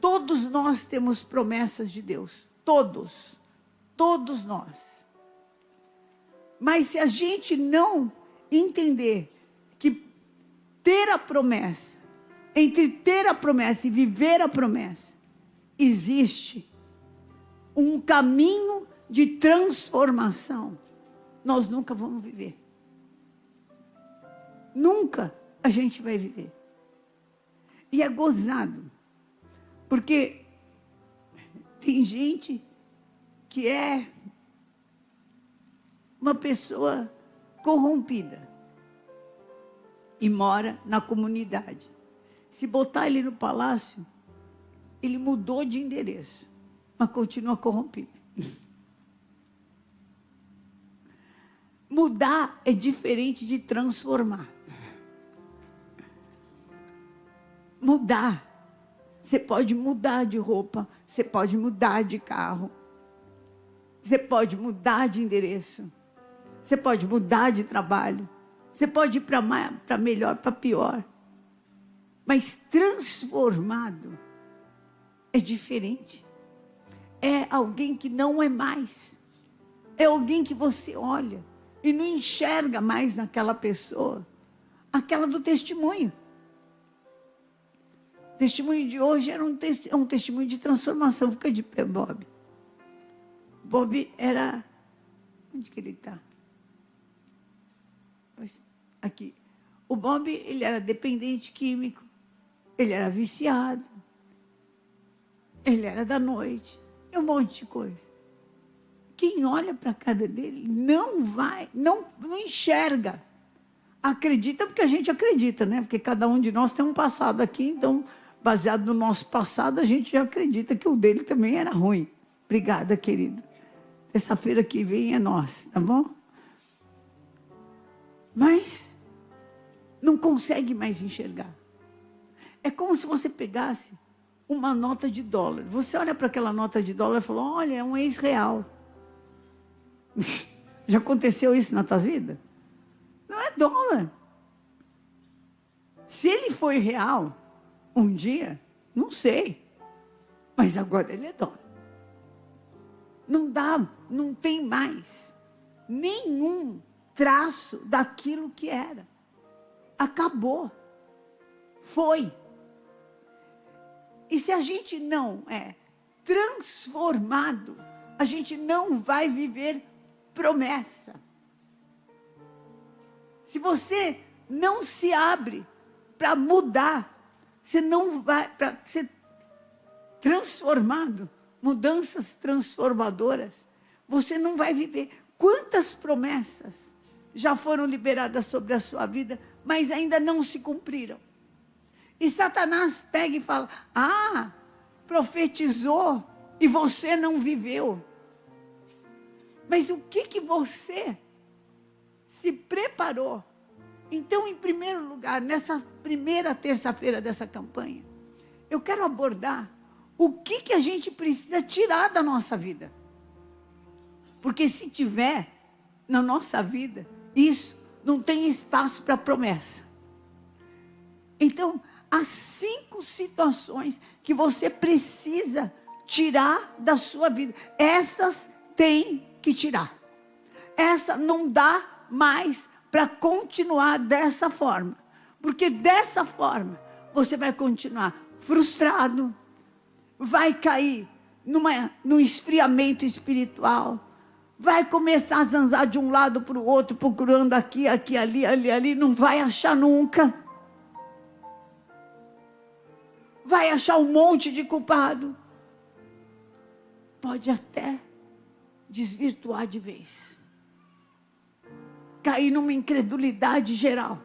Todos nós temos promessas de Deus. Todos nós. Mas se a gente não entender que ter a promessa, entre ter a promessa e viver a promessa, existe um caminho de transformação, nós nunca vamos viver. Nunca a gente vai viver. E é gozado, porque tem gente que é uma pessoa corrompida e mora na comunidade. Se botar ele no palácio, ele mudou de endereço, mas continua corrompido. Mudar é diferente de transformar. Mudar. Você pode mudar de roupa, você pode mudar de carro, você pode mudar de endereço, você pode mudar de trabalho, você pode ir para melhor, para pior. Mas transformado é diferente. É alguém que não é mais. É alguém que você olha e não enxerga mais naquela pessoa aquela do testemunho. O testemunho de hoje era um testemunho de transformação. Fica de pé, Bob. Bob era... Onde que ele está? Aqui. O Bob, ele era dependente químico. Ele era viciado. Ele era da noite. E um monte de coisa. Quem olha para a cara dele não enxerga. Acredita porque a gente acredita, né? Porque cada um de nós tem um passado aqui, então, baseado no nosso passado, a gente já acredita que o dele também era ruim. Obrigada, querido. Terça-feira que vem é nós, tá bom? Mas não consegue mais enxergar. É como se você pegasse uma nota de dólar. Você olha para aquela nota de dólar e fala, olha, é um ex-real. Já aconteceu isso na tua vida? Não é dólar. Se ele foi real um dia, não sei. Mas agora ele é dólar. Não dá, não tem mais nenhum traço daquilo que era. Acabou. Foi. E se a gente não é transformado, a gente não vai viver promessa. Se você não se abre para mudar, você não vai para ser transformado, mudanças transformadoras, você não vai viver. Quantas promessas já foram liberadas sobre a sua vida, mas ainda não se cumpriram? E Satanás pega e fala, profetizou e você não viveu. Mas o que você se preparou? Então, em primeiro lugar, nessa primeira terça-feira dessa campanha, eu quero abordar o que a gente precisa tirar da nossa vida. Porque se tiver na nossa vida, isso não tem espaço para promessa. Então, há 5 situações que você precisa tirar da sua vida. Essas tem que tirar. Essa não dá mais para continuar dessa forma. Porque dessa forma, você vai continuar frustrado, vai cair num esfriamento espiritual, vai começar a zanzar de um lado para o outro, procurando aqui, ali, não vai achar nunca. Vai achar um monte de culpado. Pode até desvirtuar de vez. Cair numa incredulidade geral.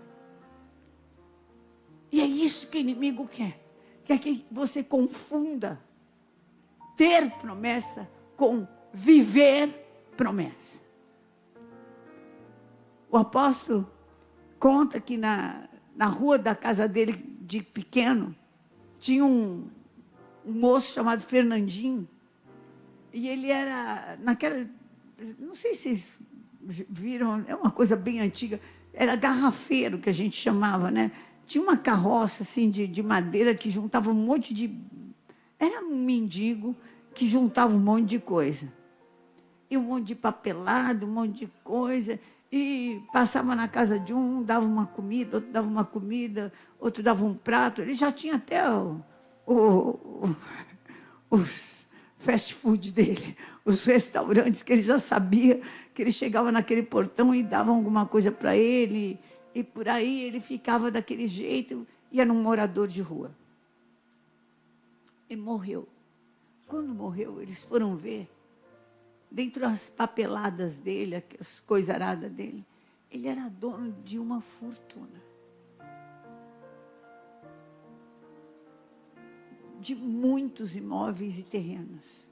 E é isso que o inimigo quer. Quer que você confunda ter promessa com viver promessa. O apóstolo conta que na rua da casa dele, de pequeno, tinha um moço chamado Fernandinho. E ele era, não sei se vocês viram, é uma coisa bem antiga, era garrafeiro que a gente chamava, né? Tinha uma carroça assim de madeira que juntava um monte de Era um mendigo que juntava um monte de coisa. E um monte de papelado, um monte de coisa. E passava na casa de um, dava uma comida, outro dava uma comida, outro dava um prato. Ele já tinha até os fast food dele, os restaurantes que ele já sabia que ele chegava naquele portão e davam alguma coisa para ele, e por aí ele ficava daquele jeito, e era um morador de rua. Ele morreu. Quando morreu, eles foram ver, dentro das papeladas dele, as coisaradas dele, ele era dono de uma fortuna. De muitos imóveis e terrenos.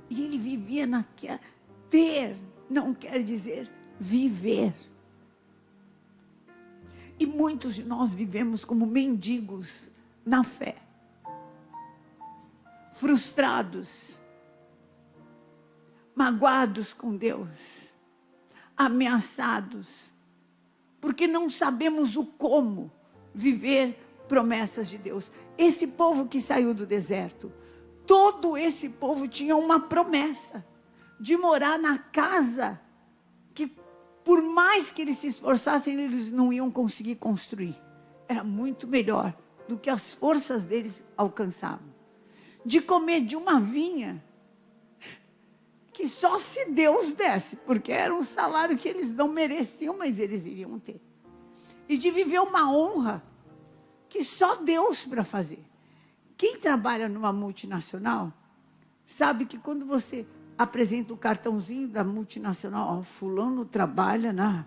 E ele vivia naquela... Ter não quer dizer viver. E muitos de nós vivemos como mendigos na fé. Frustrados. Magoados com Deus. Ameaçados. Porque não sabemos o como viver promessas de Deus. Esse povo que saiu do deserto, todo esse povo tinha uma promessa de morar na casa que, por mais que eles se esforçassem, eles não iam conseguir construir. Era muito melhor do que as forças deles alcançavam. De comer de uma vinha que só se Deus desse, porque era um salário que eles não mereciam, mas eles iriam ter. E de viver uma honra que só Deus para fazer. Quem trabalha numa multinacional sabe que quando você apresenta o cartãozinho da multinacional, ó, fulano trabalha na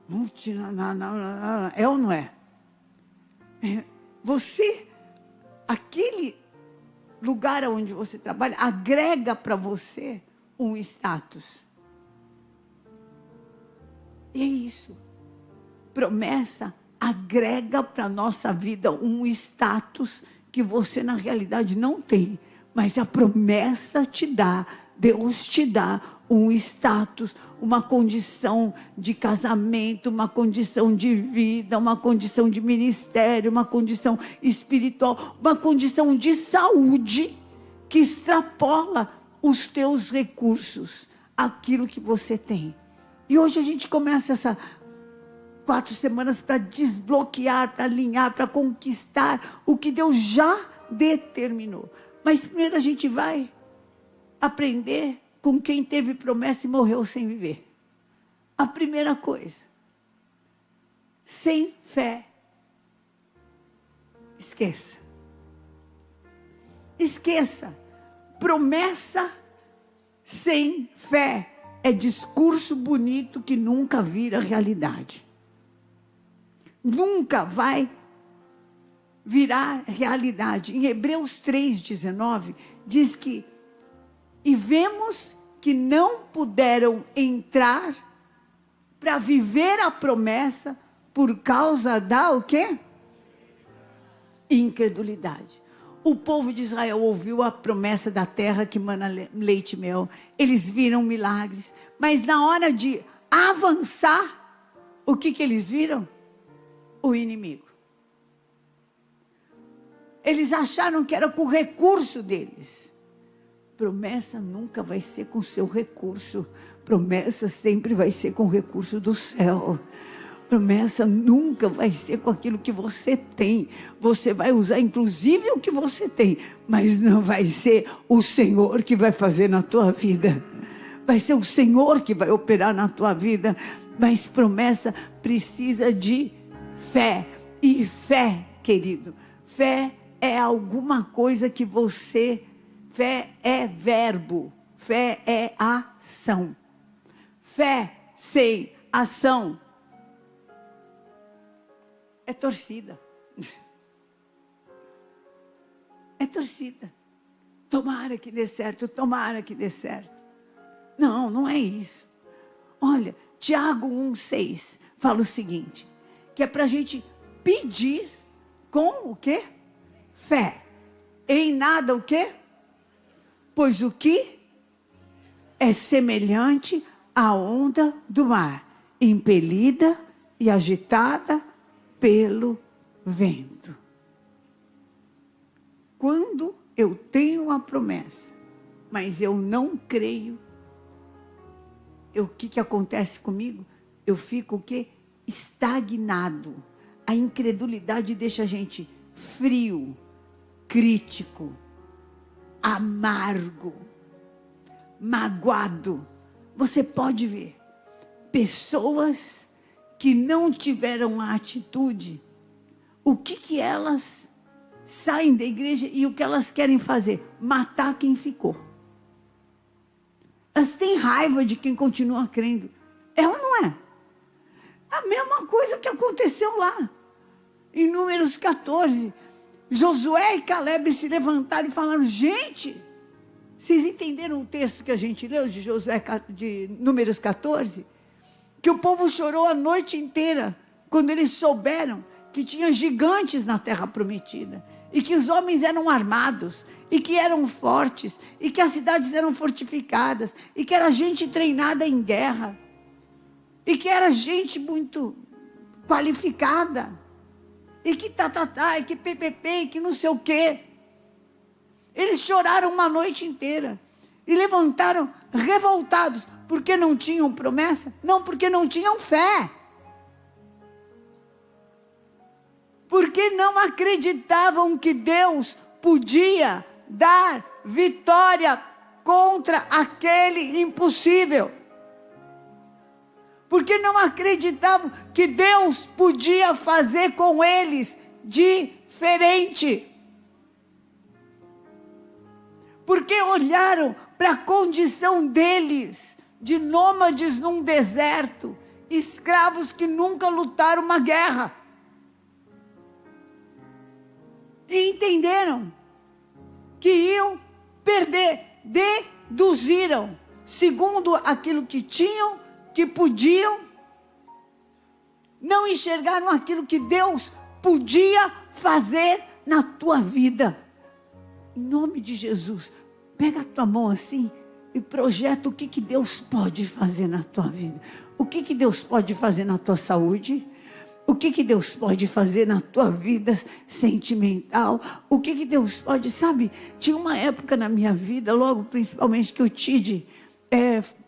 multinacional, é ou não é? Você, aquele lugar onde você trabalha, agrega para você um status. E é isso. Promessa agrega para a nossa vida um status que você na realidade não tem, mas a promessa te dá, Deus te dá um status, uma condição de casamento, uma condição de vida, uma condição de ministério, uma condição espiritual, uma condição de saúde que extrapola os teus recursos, aquilo que você tem. E hoje a gente começa essa 4 semanas para desbloquear, para alinhar, para conquistar o que Deus já determinou. Mas primeiro a gente vai aprender com quem teve promessa e morreu sem viver. A primeira coisa, sem fé, esqueça. Esqueça. Promessa sem fé é discurso bonito que nunca vira realidade. Nunca vai virar realidade. Em Hebreus 3,19, diz que e vemos que não puderam entrar para viver a promessa por causa da o quê? Incredulidade. O povo de Israel ouviu a promessa da terra que mana leite e mel. Eles viram milagres. Mas na hora de avançar, o que eles viram? O inimigo. Eles acharam que era com o recurso deles. Promessa nunca vai ser com o seu recurso. Promessa sempre vai ser com o recurso do céu. Promessa nunca vai ser com aquilo que você tem. Você vai usar inclusive o que você tem, mas não vai ser o Senhor que vai fazer na tua vida. Vai ser o Senhor que vai operar na tua vida. Mas promessa precisa de fé. E fé, querido, fé é alguma coisa que você... Fé é verbo, fé é ação. Fé sem ação é torcida. É torcida. Tomara que dê certo, tomara que dê certo. Não, não é isso. Olha, Tiago 1,6 fala o seguinte, que é para a gente pedir com o quê? Fé. Em nada o quê? Pois o que é semelhante à onda do mar, impelida e agitada pelo vento. quando eu tenho uma promessa, mas eu não creio, o que acontece comigo? Eu fico o quê? Estagnado. A incredulidade deixa a gente frio, crítico, amargo, magoado. Você pode ver pessoas que não tiveram a atitude, o que elas saem da igreja e o que elas querem fazer? Matar quem ficou. Elas têm raiva de quem continua crendo. É ou não é? A mesma coisa que aconteceu lá. Em Números 14. Josué e Caleb se levantaram e falaram: gente, vocês entenderam o texto que a gente leu de Números 14? Que o povo chorou a noite inteira, quando eles souberam que tinha gigantes na terra prometida. E que os homens eram armados, e que eram fortes, e que as cidades eram fortificadas, e que era gente treinada em guerra, e que era gente muito qualificada, e que e que ppp, e que não sei o quê. Eles choraram uma noite inteira, e levantaram revoltados, porque não tinham promessa? Não, porque não tinham fé. Porque não acreditavam que Deus podia dar vitória contra aquele impossível. Porque não acreditavam que Deus podia fazer com eles diferente. Porque olharam para a condição deles, de nômades num deserto, escravos que nunca lutaram uma guerra. E entenderam que iam perder, deduziram, segundo aquilo que tinham, que podiam, não enxergaram aquilo que Deus podia fazer na tua vida. Em nome de Jesus, pega a tua mão assim e projeta o que Deus pode fazer na tua vida. O que Deus pode fazer na tua saúde? O que Deus pode fazer na tua vida sentimental? O que Deus pode, sabe? Tinha uma época na minha vida, logo principalmente que o Tid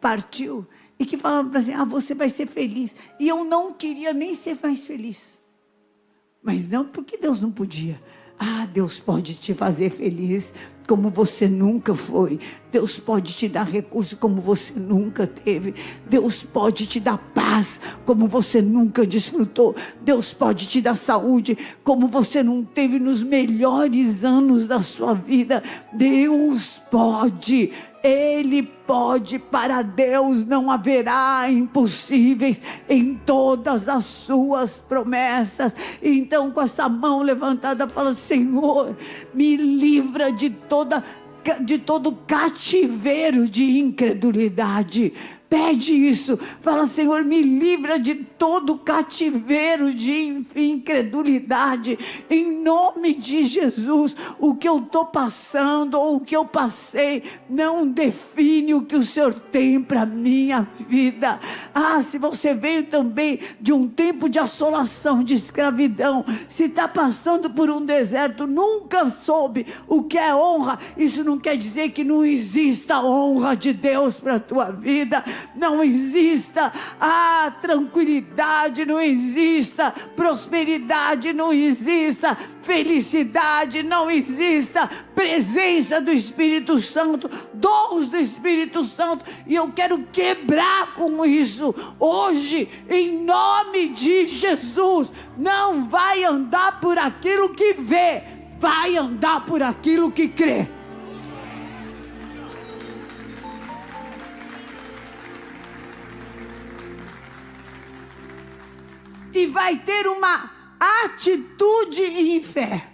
partiu, e que falavam para assim: você vai ser feliz. E eu não queria nem ser mais feliz. Mas não porque Deus não podia. Deus pode te fazer feliz como você nunca foi. Deus pode te dar recurso como você nunca teve. Deus pode te dar paz como você nunca desfrutou. Deus pode te dar saúde como você não teve nos melhores anos da sua vida. Deus pode. Ele pode. Para Deus não haverá impossíveis em todas as suas promessas. Então, com essa mão levantada, fala: Senhor, me livra de todo cativeiro de incredulidade. Pede isso, fala: Senhor, me livra de todo cativeiro de incredulidade, em nome de Jesus. O que eu estou passando, ou o que eu passei, não define o que o Senhor tem para a minha vida. Se você veio também de um tempo de assolação, de escravidão, se está passando por um deserto, nunca soube o que é honra, isso não quer dizer que não exista honra de Deus para a tua vida. Não exista tranquilidade, não exista prosperidade, não exista felicidade, não exista presença do Espírito Santo, dons do Espírito Santo. E eu quero quebrar com isso hoje, em nome de Jesus. Não vai andar por aquilo que vê, vai andar por aquilo que crê. E vai ter uma atitude em fé.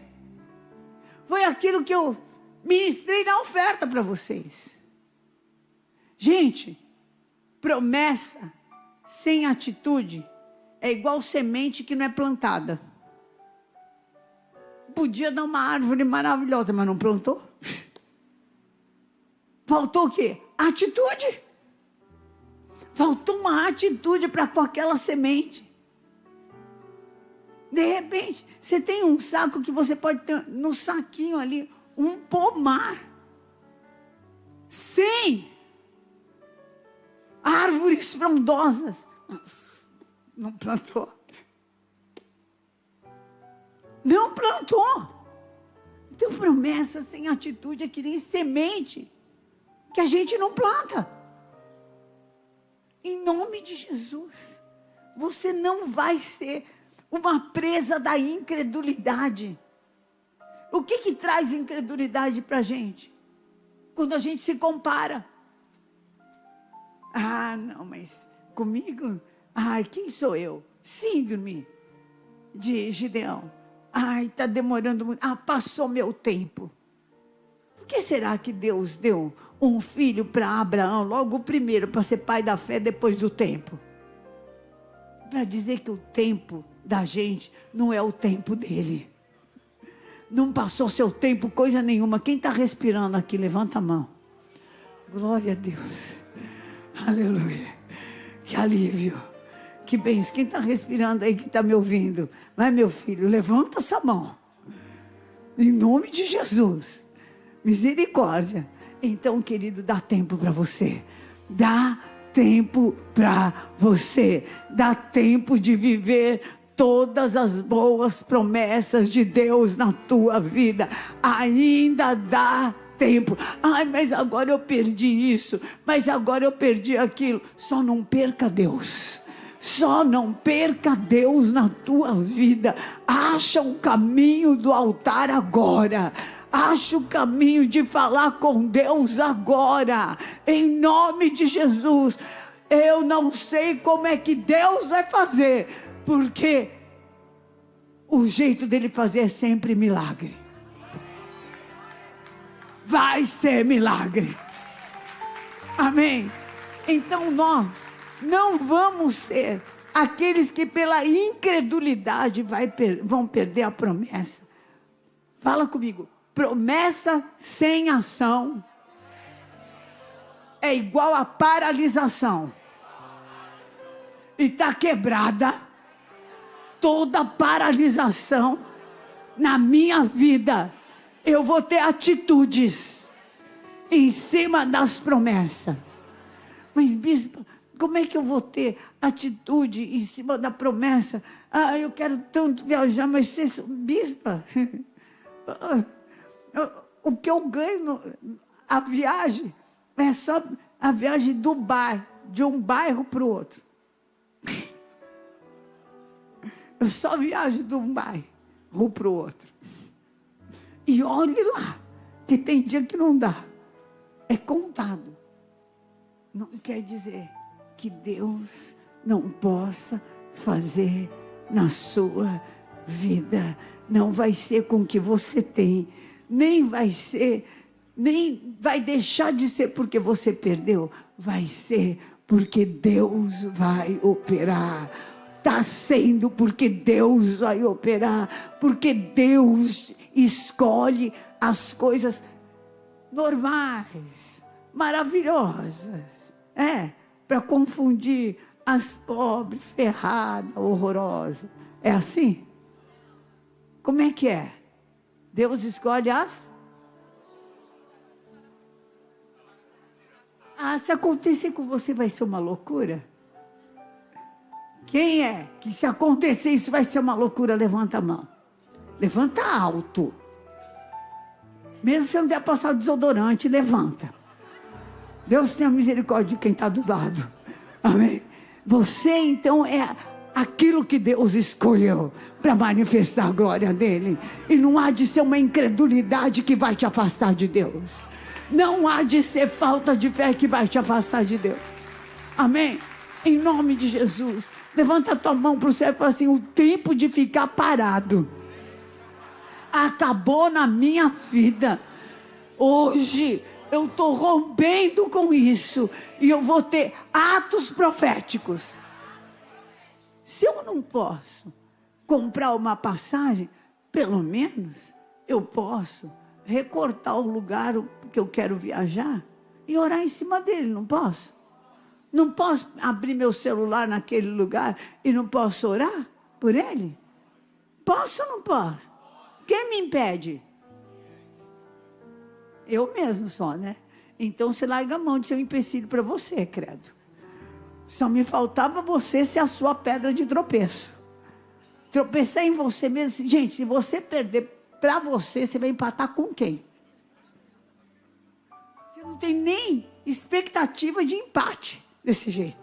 Foi aquilo que eu ministrei na oferta para vocês. Gente, promessa sem atitude é igual semente que não é plantada. Podia dar uma árvore maravilhosa, mas não plantou. Faltou o quê? Atitude. Faltou uma atitude para com aquela semente. De repente, você tem um saco que você pode ter no saquinho ali um pomar, sem árvores frondosas. Não plantou. Não plantou. Então, promessa sem atitude é que nem semente que a gente não planta. Em nome de Jesus, você não vai ser uma presa da incredulidade. O que traz incredulidade para a gente? Quando a gente se compara. Ah, não, mas comigo? Ai, quem sou eu? Síndrome de Gideão. Ai, está demorando muito. Ah, passou meu tempo. Por que será que Deus deu um filho para Abraão, logo o primeiro, para ser pai da fé depois do tempo? Para dizer que o tempo da gente não é o tempo dele. Não passou seu tempo, coisa nenhuma. Quem está respirando aqui, levanta a mão. Glória a Deus. Aleluia. Que alívio. Que bênção. Quem está respirando aí, que está me ouvindo? Vai, meu filho, levanta essa mão. Em nome de Jesus. Misericórdia. Então, querido, dá tempo para você. Dá tempo para você. Dá tempo de viver todas as boas promessas de Deus na tua vida. Ainda dá tempo. Ai, mas agora eu perdi isso. Mas agora eu perdi aquilo. Só não perca Deus. Só não perca Deus na tua vida. Acha o caminho do altar agora. Acha o caminho de falar com Deus agora. Em nome de Jesus. Eu não sei como é que Deus vai fazer. Porque o jeito dele fazer é sempre milagre. Vai ser milagre. Amém. Então nós não vamos ser aqueles que pela incredulidade vão perder a promessa. Fala comigo. Promessa sem ação é igual a paralisação. E está quebrada toda paralisação na minha vida. Eu vou ter atitudes em cima das promessas. Mas, bispo, como é que eu vou ter atitude em cima da promessa? Ah, eu quero tanto viajar, mas ser bispa. O que eu ganho, a viagem, é só a viagem do bairro, de um bairro para o outro. Eu só viajo de um bairro para o outro. E olhe lá, que tem dia que não dá. É contado. Não quer dizer que Deus não possa fazer na sua vida. Não vai ser com o que você tem. Nem vai deixar de ser porque você perdeu. Vai ser porque Deus vai operar. Está sendo porque Deus vai operar. Porque Deus escolhe as coisas normais, maravilhosas. Para confundir as pobres, ferradas, horrorosas. É assim? Como é que é? Deus escolhe as... Ah, se acontecer com você vai ser uma loucura? Quem é que se acontecer isso vai ser uma loucura? Levanta a mão. Levanta alto. Mesmo se não der passar desodorante, levanta. Deus tenha misericórdia de quem está do lado. Amém? Você então é aquilo que Deus escolheu para manifestar a glória dele. E não há de ser uma incredulidade que vai te afastar de Deus. Não há de ser falta de fé que vai te afastar de Deus. Amém? Em nome de Jesus. Levanta a tua mão para o céu e fala assim: o tempo de ficar parado acabou na minha vida. Hoje eu estou rompendo com isso. E eu vou ter atos proféticos. Se eu não posso comprar uma passagem, pelo menos eu posso recortar o lugar que eu quero viajar e orar em cima dele, não posso? Não posso abrir meu celular naquele lugar e não posso orar por ele? Posso ou não posso? Quem me impede? Eu mesmo só, né? Então você larga a mão de ser um empecilho para você, credo. Só me faltava você ser a sua pedra de tropeço. Tropeçar em você mesmo. Gente, se você perder para você, você vai empatar com quem? Você não tem nem expectativa de empate desse jeito.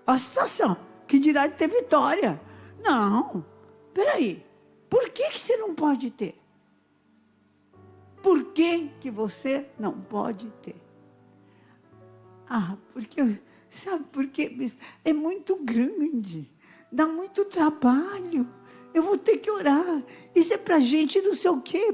Olha a situação. Que dirá de ter vitória? Não. Peraí. Por que você não pode ter? Por que você não pode ter? Porque, sabe por quê? É muito grande. Dá muito trabalho. Eu vou ter que orar. Isso é para gente não sei o quê.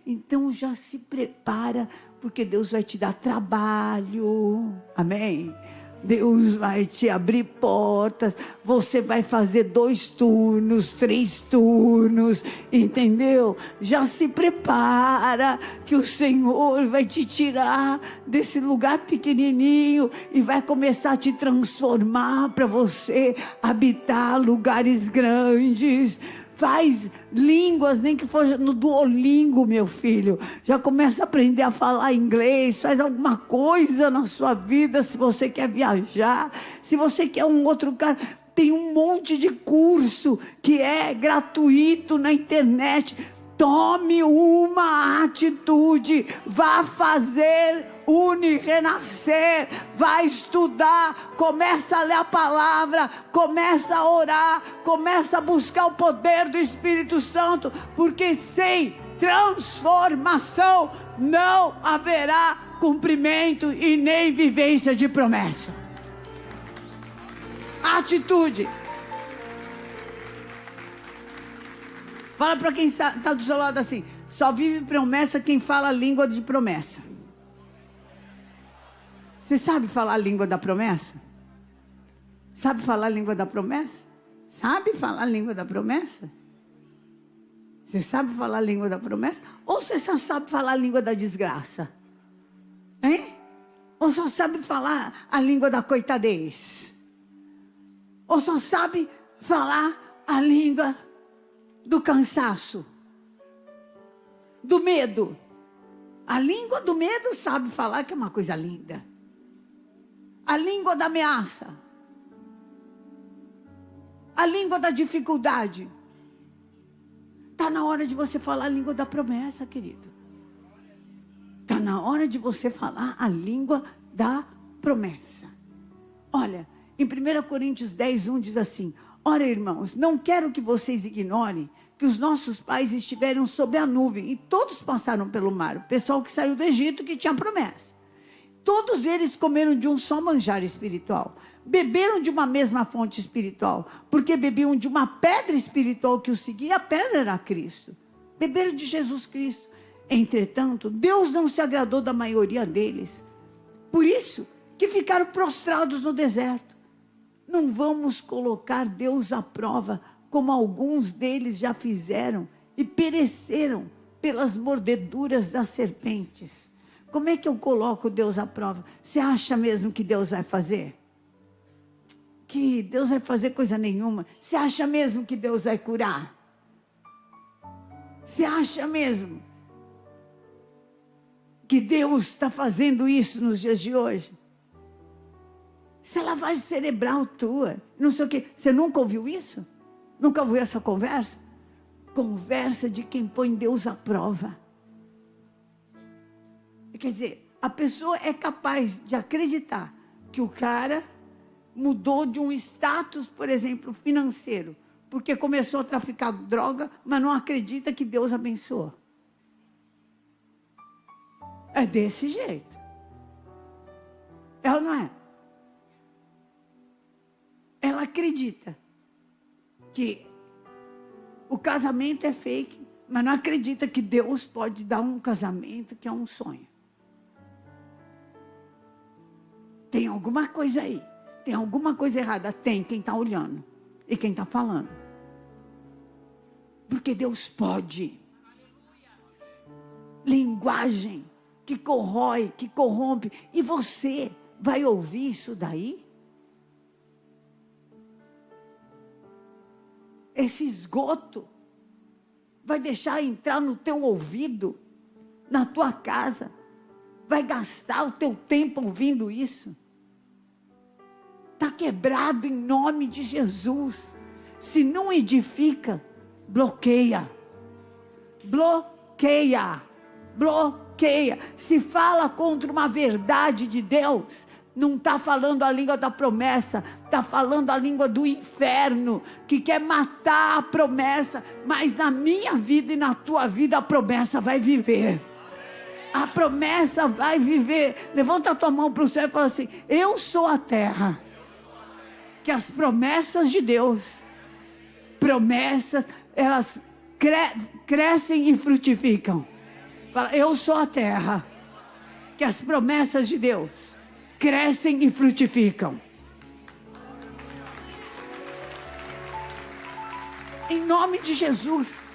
Então já se prepara, porque Deus vai te dar trabalho. Amém? Deus vai te abrir portas. Você vai fazer 2 turnos, 3 turnos, entendeu? Já se prepara, que o Senhor vai te tirar desse lugar pequenininho e vai começar a te transformar para você habitar lugares grandes. Faz línguas, nem que for no Duolingo, meu filho. Já começa a aprender a falar inglês. Faz alguma coisa na sua vida, se você quer viajar. Se você quer um outro cara, tem um monte de curso que é gratuito na internet. Tome uma atitude, vá fazer renascer, vá estudar, começa a ler a palavra, começa a orar, começa a buscar o poder do Espírito Santo, porque sem transformação não haverá cumprimento e nem vivência de promessa. Atitude. Fala para quem está do seu lado assim: só vive promessa quem fala a língua de promessa. Você sabe falar a língua da promessa? Sabe falar a língua da promessa? Sabe falar a língua da promessa? Você sabe falar a língua da promessa? Ou você só sabe falar a língua da desgraça? Hein? Ou só sabe falar a língua da coitadez? Ou só sabe falar a língua do cansaço, do medo? A língua do medo sabe falar, que é uma coisa linda. A língua da ameaça, a língua da dificuldade. Está na hora de você falar a língua da promessa, querido. Está na hora de você falar a língua da promessa. Olha, em 1 Coríntios 10:1 diz assim: ora, irmãos, não quero que vocês ignorem que os nossos pais estiveram sob a nuvem e todos passaram pelo mar. O pessoal que saiu do Egito, que tinha promessa. Todos eles comeram de um só manjar espiritual. Beberam de uma mesma fonte espiritual. Porque bebiam de uma pedra espiritual que os seguia. A pedra era Cristo. Beberam de Jesus Cristo. Entretanto, Deus não se agradou da maioria deles. Por isso que ficaram prostrados no deserto. Não vamos colocar Deus à prova, como alguns deles já fizeram e pereceram pelas mordeduras das serpentes. Como é que eu coloco Deus à prova? Você acha mesmo que Deus vai fazer? Que Deus vai fazer coisa nenhuma? Você acha mesmo que Deus vai curar? Você acha mesmo que Deus está fazendo isso nos dias de hoje? Isso é lavagem cerebral tua. Não sei o quê. Você nunca ouviu isso? Nunca ouviu essa conversa? Conversa de quem põe Deus à prova. Quer dizer, a pessoa é capaz de acreditar que o cara mudou de um status, por exemplo, financeiro, porque começou a traficar droga, mas não acredita que Deus abençoou. É desse jeito. É ou não é? Ela acredita que o casamento é fake, mas não acredita que Deus pode dar um casamento que é um sonho. Tem alguma coisa aí. Tem alguma coisa errada. Tem quem está olhando e quem está falando. Porque Deus pode. Linguagem que corrói, que corrompe. E você vai ouvir isso daí? Esse esgoto vai deixar entrar no teu ouvido, na tua casa, vai gastar o teu tempo ouvindo isso? Está quebrado em nome de Jesus. Se não edifica, bloqueia. Bloqueia. Bloqueia. Se fala contra uma verdade de Deus, não está falando a língua da promessa, está falando a língua do inferno, que quer matar a promessa, mas na minha vida e na tua vida a promessa vai viver. A promessa vai viver. Levanta a tua mão para o céu e fala assim: eu sou a terra. Que as promessas de Deus, promessas, elas crescem e frutificam. Fala: eu sou a terra. Que as promessas de Deus crescem e frutificam. Em nome de Jesus.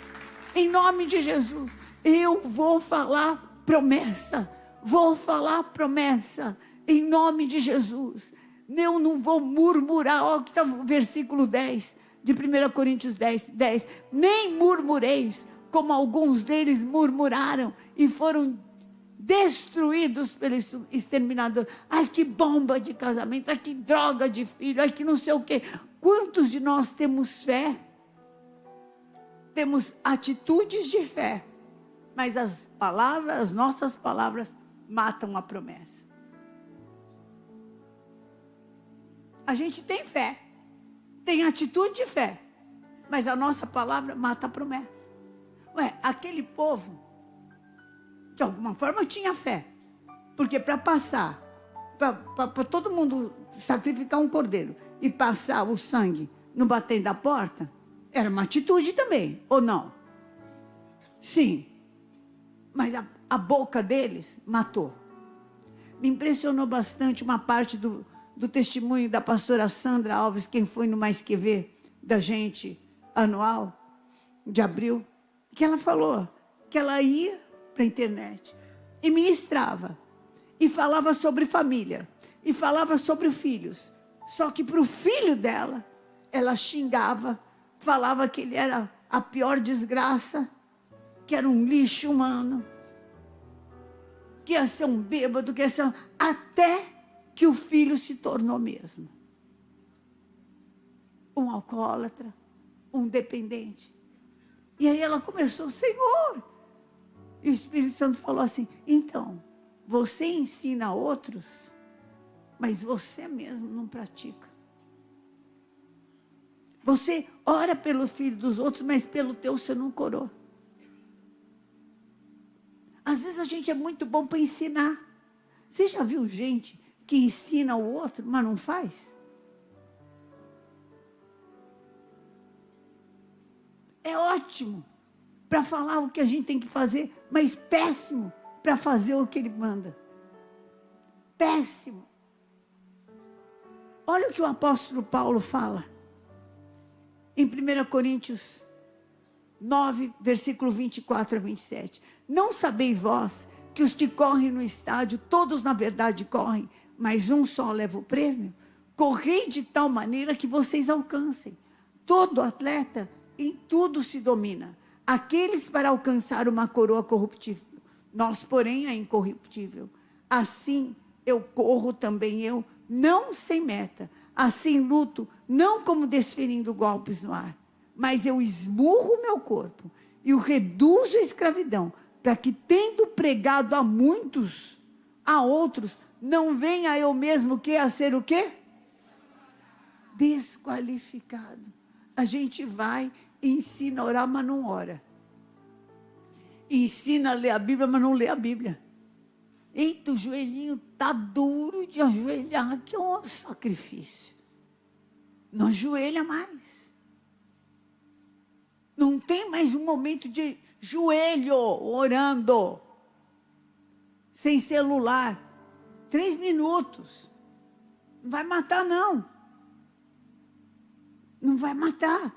Em nome de Jesus. Eu vou falar promessa, vou falar promessa, em nome de Jesus. Eu não vou murmurar. Olha que está o versículo 10 de 1 Coríntios 10. Nem murmureis, como alguns deles murmuraram e foram destruídos pelo exterminador. Ai, que bomba de casamento, ai, que droga de filho, ai, que não sei o quê. Quantos de nós temos fé? Temos atitudes de fé, mas as palavras, as nossas palavras matam a promessa. A gente tem fé, tem atitude de fé, mas a nossa palavra mata a promessa. Ué, aquele povo, de alguma forma tinha fé, porque para passar, para todo mundo sacrificar um cordeiro e passar o sangue no batente da porta, era uma atitude também, ou não? Sim. Mas a boca deles matou. Me impressionou bastante uma parte do testemunho da pastora Sandra Alves, quem foi no Mais Que Ver da gente anual de abril, que ela falou que ela ia para a internet e ministrava e falava sobre família e falava sobre filhos, só que para o filho dela ela xingava, falava que ele era a pior desgraça, que era um lixo humano, que ia ser um bêbado, que ia ser até que o filho se tornou mesmo um alcoólatra, um dependente. E aí ela começou: Senhor, e o Espírito Santo falou assim: então, você ensina outros, mas você mesmo não pratica. Você ora pelo filho dos outros, mas pelo teu você não corou. Às vezes a gente é muito bom para ensinar. Você já viu gente que ensina o outro, mas não faz? É ótimo para falar o que a gente tem que fazer, mas péssimo para fazer o que ele manda. Péssimo. Olha o que o apóstolo Paulo fala em 1 Coríntios 9, versículo 24 a 27. Não sabeis vós que os que correm no estádio, todos na verdade correm, mas um só leva o prêmio? Correi de tal maneira que vocês alcancem. Todo atleta em tudo se domina. Aqueles para alcançar uma coroa corruptível, nós, porém, a incorruptível. Assim eu corro também eu, não sem meta. Assim luto, não como desferindo golpes no ar, mas eu esmurro o meu corpo e o reduzo à escravidão, para que, tendo pregado a muitos, a outros, não venha eu mesmo que a ser o quê? Desqualificado. A gente vai e ensina a orar, mas não ora. Ensina a ler a Bíblia, mas não lê a Bíblia. Eita, o joelhinho está duro de ajoelhar, que é um sacrifício. Não ajoelha mais. Não tem mais um momento de joelho, orando. Sem celular. 3 minutos. Não vai matar, não. Não vai matar.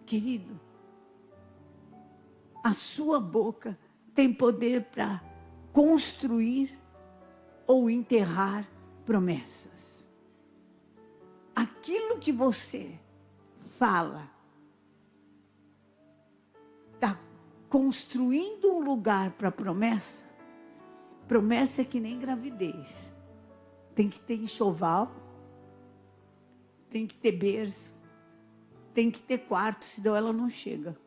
Querido, a sua boca tem poder para construir ou enterrar promessas. Aquilo que você fala está construindo um lugar para a promessa, Promessa é que nem gravidez. Tem que ter enxoval, tem que ter berço, tem que ter quarto, senão ela não chega.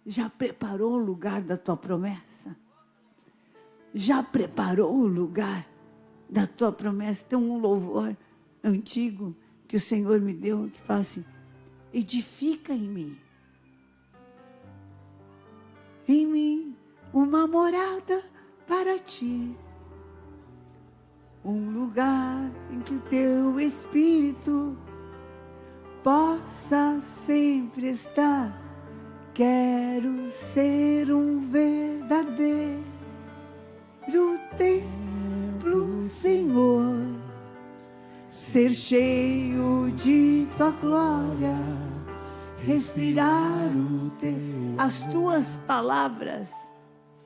Já preparou o lugar da tua promessa? Já preparou o lugar da tua promessa? Tem um louvor antigo que o Senhor me deu, que fala assim: edifica em mim uma morada para ti, um lugar em que o teu Espírito possa sempre estar. Quero ser um verdadeiro templo, Senhor, ser cheio de tua glória, respirar o teu. As tuas palavras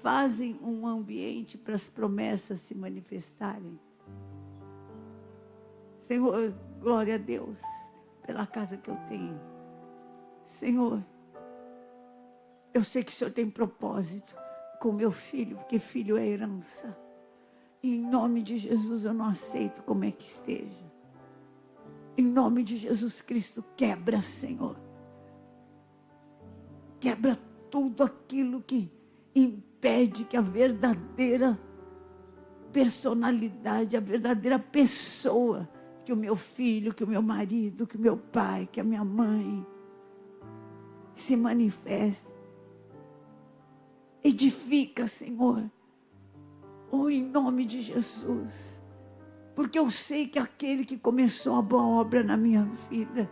fazem um ambiente para as promessas se manifestarem. Senhor, glória a Deus pela casa que eu tenho. Senhor, eu sei que o Senhor tem propósito com meu filho, porque filho é herança. E em nome de Jesus eu não aceito como é que esteja. Em nome de Jesus Cristo, quebra, Senhor. Quebra tudo aquilo que impede que a verdadeira personalidade, a verdadeira pessoa, que o meu filho, que o meu marido, que o meu pai, que a minha mãe, se manifeste. Edifica, Senhor, em nome de Jesus, porque eu sei que aquele que começou a boa obra na minha vida,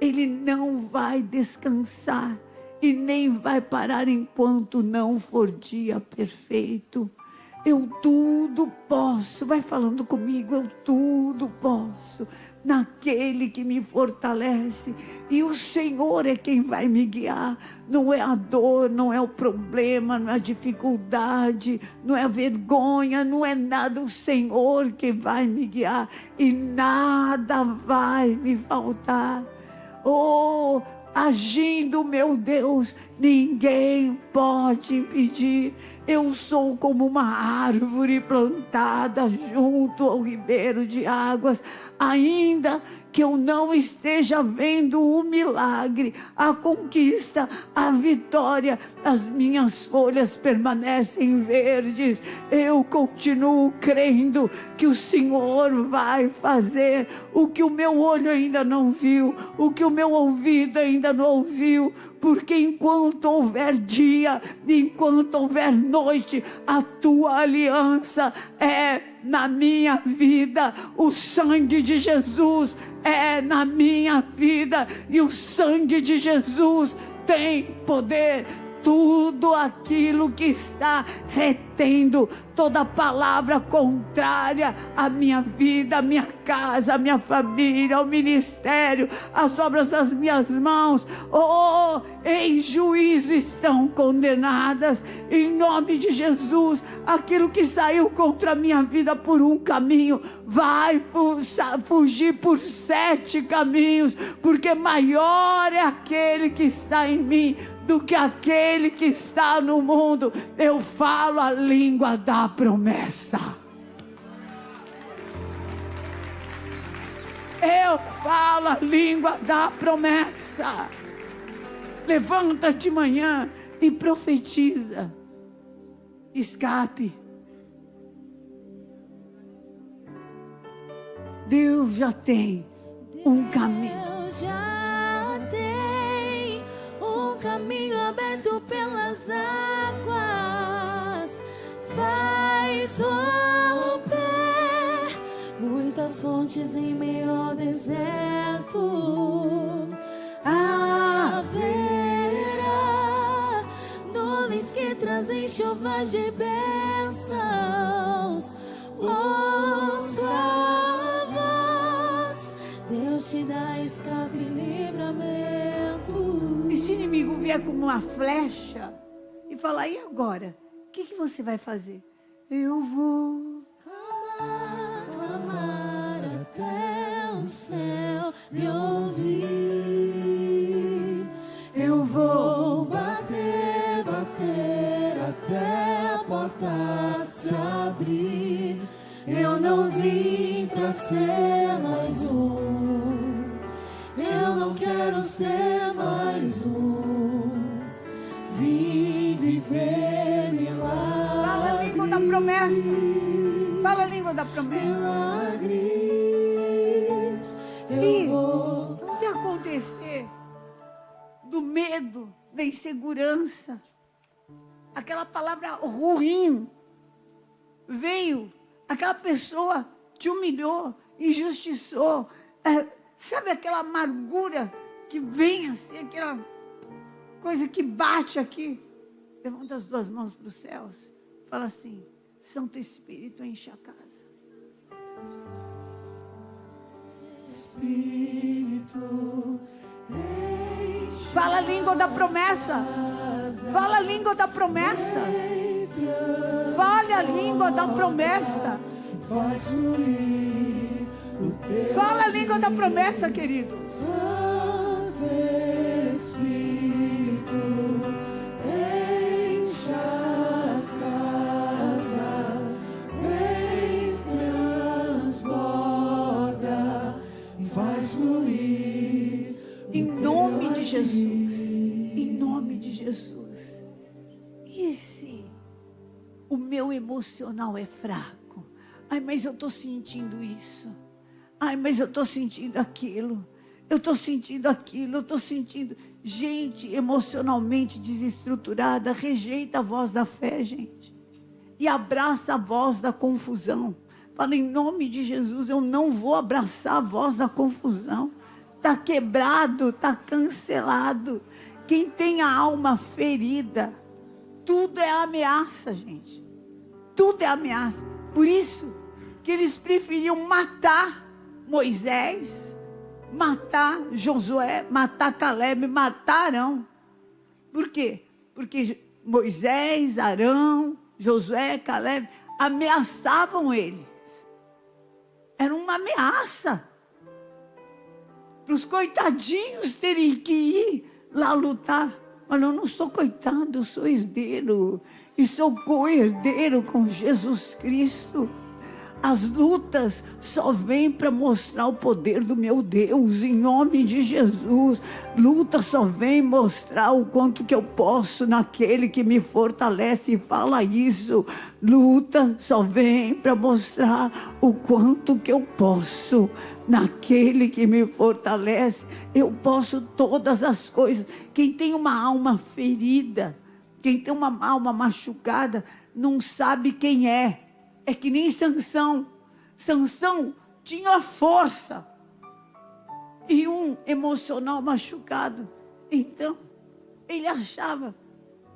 ele não vai descansar e nem vai parar enquanto não for dia perfeito. Eu tudo posso, vai falando comigo, eu tudo posso naquele que me fortalece. E o Senhor é quem vai me guiar. Não é a dor, não é o problema, não é a dificuldade, não é a vergonha, não é nada. O Senhor que vai me guiar e nada vai me faltar. Oh, agindo, meu Deus, ninguém pode impedir. Eu sou como uma árvore plantada junto ao ribeiro de águas. Ainda que eu não esteja vendo o milagre, a conquista, a vitória, as minhas folhas permanecem verdes. Eu continuo crendo que o Senhor vai fazer o que o meu olho ainda não viu, o que o meu ouvido ainda não ouviu. Porque enquanto houver dia, enquanto houver noite, a tua aliança é na minha vida. O sangue de Jesus é na minha vida. E o sangue de Jesus tem poder. Tudo aquilo que está retendo, toda palavra contrária à minha vida, à minha casa, à minha família, ao ministério, às obras das minhas mãos, em juízo estão condenadas. Em nome de Jesus, aquilo que saiu contra a minha vida por um caminho, vai fugir por 7 caminhos, porque maior é aquele que está em mim do que aquele que está no mundo. Eu falo a língua da promessa. Eu falo a língua da promessa. Levanta de manhã e profetiza. Escape. Deus já tem um caminho. Caminho aberto pelas águas, faz romper muitas fontes em meio ao deserto. Haverá nuvens que trazem chuvas de bênçãos. Ouça a voz, Deus te dá escape e livramento. E se o inimigo vier como uma flecha e falar: e agora? O que você vai fazer? Eu vou clamar até o céu me ouvir. Eu vou bater até a porta se abrir. Eu não vim pra ser mais um. Eu não quero ser mais um. Vim viver milagres. Fala a língua da promessa. Fala a língua da promessa. Milagres. E se acontecer do medo, da insegurança, aquela palavra ruim veio, aquela pessoa te humilhou, injustiçou, sabe aquela amargura que vem assim, aquela coisa que bate aqui? Levanta as duas mãos para os céus, fala assim: Santo Espírito, enche a casa. Espírito, fala a língua da promessa. Fala a língua da promessa. Fale a língua da promessa. Fala a língua da promessa, querido. Santo Espírito, enche a casa, vem, transborda, faz fluir. Em nome de Jesus. Em nome de Jesus. E se o meu emocional é fraco? Ai, mas eu estou sentindo isso. Ai, mas eu estou sentindo aquilo. Eu estou sentindo aquilo. Eu estou sentindo. Gente emocionalmente desestruturada rejeita a voz da fé, gente. E abraça a voz da confusão. Fala, em nome de Jesus, eu não vou abraçar a voz da confusão. Está quebrado, está cancelado. Quem tem a alma ferida, tudo é ameaça, gente. Tudo é ameaça. Por isso que eles preferiam matar Moisés, matar Josué, matar Caleb, matar Arão. Por quê? Porque Moisés, Arão, Josué, Caleb ameaçavam eles. Era uma ameaça para os coitadinhos terem que ir lá lutar. Mas eu não sou coitado, eu sou herdeiro. E sou co-herdeiro com Jesus Cristo. As lutas só vêm para mostrar o poder do meu Deus, em nome de Jesus. Luta só vem mostrar o quanto que eu posso naquele que me fortalece. Fala isso. Luta só vem para mostrar o quanto que eu posso naquele que me fortalece. Eu posso todas as coisas. Quem tem uma alma ferida, quem tem uma alma machucada, não sabe quem é. É que nem Sansão. Sansão tinha força e um emocional machucado. Então, ele achava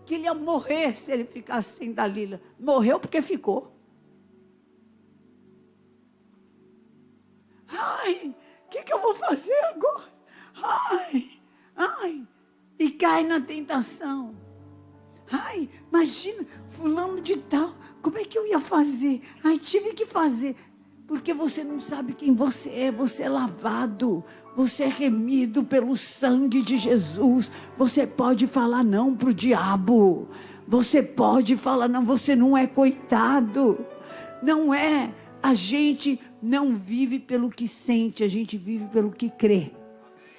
que ele ia morrer se ele ficasse sem Dalila. Morreu porque ficou. Ai, o que eu vou fazer agora? Ai. E cai na tentação. Ai, imagina, fulano de tal, como é que eu ia fazer? Ai, tive que fazer. Porque você não sabe quem você é lavado, você é remido pelo sangue de Jesus. Você pode falar não para o diabo, você pode falar não, você não é coitado, não é. A gente não vive pelo que sente, a gente vive pelo que crê.